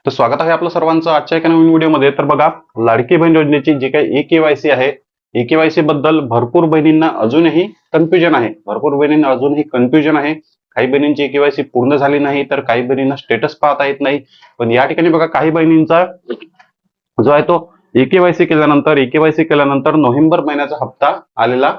तर स्वागत आहे आपलं सर्वांचं आजच्या एका नवीन व्हिडिओमध्ये। तर बघा, लाडकी बहीण योजनेची जी काही ई-केवायसी आहे, ई-केवायसी बद्दल भरपूर बहिणींना अजूनही कन्फ्युजन आहे। काही बहिणींची ई-केवायसी पूर्ण झाली नाही, तर काही बहिणींना स्टेटस पाहता येत नाही। पण या ठिकाणी बघा, काही बहिणींचा जो आहे तो ई-केवायसी केल्यानंतर नोव्हेंबर महिन्याचा हप्ता आलेला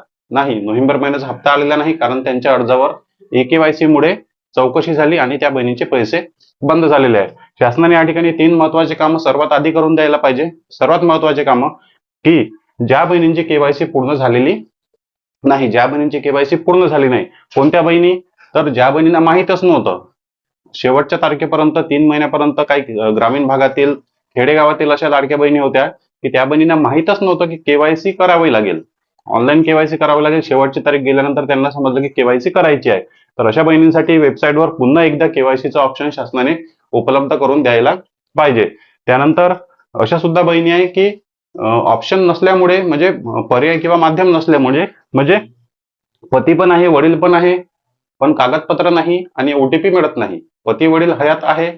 नाही कारण त्यांच्या अर्जावर ई-केवायसी मुळे चौकशी झाली आणि त्या बहिणीचे पैसे बंद झालेले आहे। शासनाने या ठिकाणी 3 महत्वाचे कामं सर्वात आधी करून द्यायला पाहिजे। सर्वात महत्वाचे कामं की ज्या बहिणींची केवायसी पूर्ण झाली नाही, कोणत्या बहिणी? तर ज्या बहिणींना माहीतच नव्हतं, शेवटच्या तारखेपर्यंत 3 महिन्यापर्यंत काही ग्रामीण भागातील खेडेगावातील अशा लाडक्या बहिणी होत्या की त्या बहिणींना माहीतच नव्हतं की केवायसी करावी लागेल, ऑनलाईन केवायसी करावी लागेल। शेवटची तारीख गेल्यानंतर त्यांना समजलं की केवायसी करायची आहे। तर अशा बहिणींसाठी वेबसाईटवर पुन्हा एकदा केवायसीचा ऑप्शन शासनाने उपलब्ध करून द्यायला पाहिजे। त्यानंतर अशा सुद्धा बहिणी आहे की ऑप्शन नसल्यामुळे, म्हणजे पर्याय किंवा माध्यम नसल्यामुळे, म्हणजे पती पण आहे, वडील पण आहे, पण कागदपत्र नाही आणि ओटीपी मिळत नाही। पती वडील हयात आहे,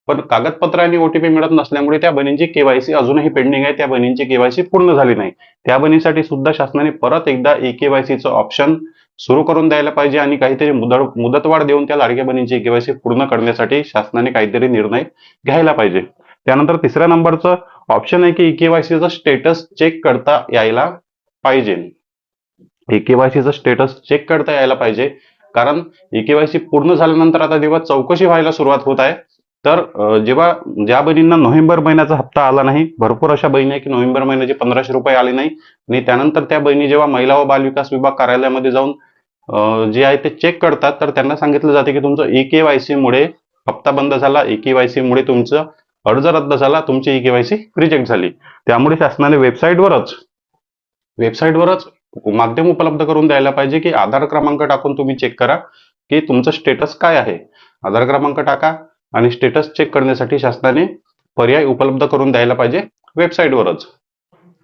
पण कागदपत्र आणि ओटीपी मिळत नसल्यामुळे त्या बहिणींची केवायसी अजूनही पेंडिंग आहे, त्या बहिणींची केवायसी पूर्ण झाली नाही। त्या बहिणीसाठी सुद्धा शासनाने परत एकदा ई-केवायसीचं ऑप्शन सुरू करून द्यायला पाहिजे आणि काहीतरी मुदतवाढ देऊन त्या लाडक्या बहिणींची केवायसी पूर्ण करण्यासाठी शासनाने काहीतरी निर्णय घ्यायला पाहिजे। त्यानंतर तिसऱ्या नंबरचं ऑप्शन आहे की ई-केवायसीचं स्टेटस चेक करता यायला पाहिजे। ई-केवायसीचं स्टेटस चेक करता यायला पाहिजे, कारण ई-केवायसी पूर्ण झाल्यानंतर आता जेव्हा चौकशी व्हायला सुरुवात होत आहे, तर जेव्हा ज्या बहिणींना नोव्हेंबर महिन्याचा हप्ता आला नाही, भरपूर अशा बहिणी आहे की नोव्हेंबर महिन्याचे 1500 रुपये आले नाही आणि त्यानंतर त्या बहिणी जेव्हा महिला व बालविकास विभाग कार्यालयामध्ये जाऊन जे आहे ते चेक करतात, तर त्यांना सांगितलं जाते की तुमचं ई-केवायसी मुळे हप्ता बंद झाला, ई-केवायसी मुळे तुमचं अर्ज रद्द झाला, तुमची ई-केवायसी रिजेक्ट झाली। त्यामुळे शासनाने वेबसाईटवरच माध्यम उपलब्ध करून द्यायला पाहिजे की आधार क्रमांक टाकून तुम्ही चेक करा की तुमचं स्टेटस काय आहे। आधार क्रमांक टाका आणि स्टेटस चेक करण्यासाठी शासनाने पर्याय उपलब्ध करून द्यायला पाहिजे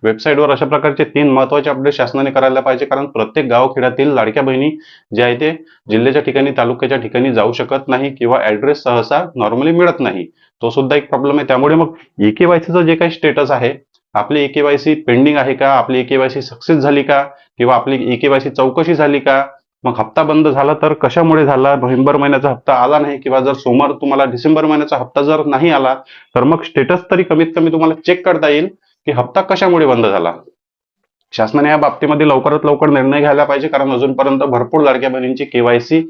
वेबसाईटवर अशा प्रकारचे 3 महत्वाचे अपडेट शासनाने करायला पाहिजे, कारण प्रत्येक गावखेड्यातील लाडक्या बहिणी जे आहे ते जिल्ह्याच्या ठिकाणी, तालुक्याच्या ठिकाणी जाऊ शकत नाही किंवा ऍड्रेस सहसा नॉर्मली मिळत नाही, तो सुद्धा एक प्रॉब्लेम आहे। त्यामुळे मग ई-केवायसीचं जे काही स्टेटस आहे, आपली ई-केवायसी पेंडिंग आहे का, आपली ई-केवायसी सक्सेस झाली का, किंवा आपली ई-केवायसी चौकशी झाली का, मग हप्ता बंद झाला तर कशामुळे झाला, नोव्हेंबर महिन्याचा हप्ता आला नाही, किंवा जर सोमवार तुम्हाला डिसेंबर महिन्याचा हप्ता जर नाही आला, तर मग स्टेटस तरी कमीत कमी तुम्हाला चेक करता येईल की हप्ता कशामुळे बंद झाला। शासनाने या बाबतीमध्ये लवकरात लवकर निर्णय घ्यायला पाहिजे, कारण अजूनपर्यंत भरपूर लाडक्या बहिणींची केवायसी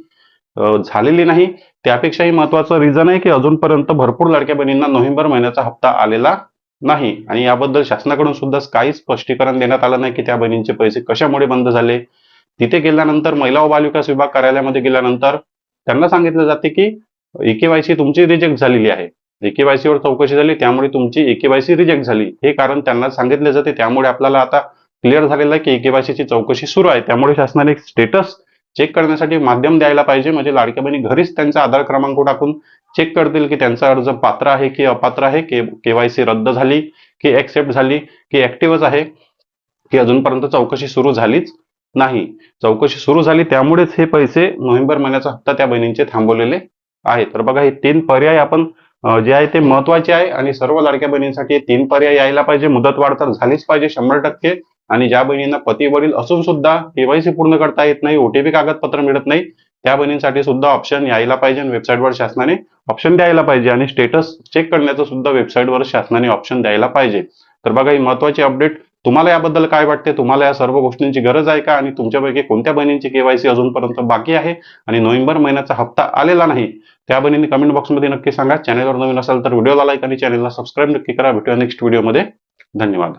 झालेली नाही। त्यापेक्षाही महत्वाचं रिझन आहे की अजूनपर्यंत भरपूर लाडक्या बहिणींना नोव्हेंबर महिन्याचा हप्ता आलेला नाही आणि याबद्दल शासनाकडून सुद्धा काही स्पष्टीकरण देण्यात आलं नाही की त्या बहिणींचे पैसे कशामुळे बंद झाले। तिथे गेल्यानंतर, महिला व बालविकास विभाग कार्यालयामध्ये गेल्यानंतर त्यांना सांगितलं जाते की ई-केवायसी तुमची रिजेक्ट झालेली आहे, ई-केवायसी वर चौकशी झाली त्यामुळे तुमची ई-केवायसी रिजेक्ट झाली, हे कारण त्यांना सांगितले जाते। त्यामुळे आपल्याला आता क्लिअर झालेलं आहे की ई-केवायसीची चौकशी सुरू आहे। त्यामुळे शासनाने स्टेटस चेक करण्यासाठी माध्यम द्यायला पाहिजे, म्हणजे लाडक्या बहिणी घरीच त्यांचा आधार क्रमांक टाकून चेक करतील की त्यांचा अर्ज पात्र आहे की अपात्र आहे, केवायसी रद्द झाली की एक्सेप्ट झाली की ऍक्टिव्हच आहे, की अजूनपर्यंत चौकशी सुरू झालीच नाही। चौकशी सुरू झाली त्यामुळेच हे पैसे, नोव्हेंबर महिन्याचा हप्ता त्या बहिणींचे थांबवलेले आहे। तर बघा, हे 3 पर्याय आपण जे आहे ते महत्वाचे आहे आणि सर्व लाडक्या बहिणींसाठी हे 3 पर्याय यायला पाहिजे। मुदतवाढ तर झालीच पाहिजे 100%, आणि ज्या बहिणींना पती वडील असून सुद्धा केवायसी पूर्ण करता येत नाही, ओटीपी कागदपत्र मिळत नाही, त्या बहिणींसाठी सुद्धा ऑप्शन यायला पाहिजे आणि वेबसाईटवर शासनाने ऑप्शन द्यायला पाहिजे, आणि स्टेटस चेक करण्याचं सुद्धा वेबसाईटवर शासनाने ऑप्शन द्यायला पाहिजे। तर बघा, ही महत्वाची अपडेट। तुम्हाला याबद्दल काय वाटते? तुम्हाला या सर्व गोष्टींची गरज आहे का, आणि तुमच्यापैकी कोणत्या बहिणींची केवायसी अजूनपर्यंत बाकी आहे आणि नोव्हेंबर महिन्याचा हप्ता आलेला नाही, त्या बहिणींनी कमेंट बॉक्समध्ये नक्की सांगा। चॅनलवर नवीन असाल तर व्हिडिओला लाईक आणि चॅनलला सबस्क्राईब नक्की करा। भेटूया नेक्स्ट व्हिडिओमध्ये। धन्यवाद।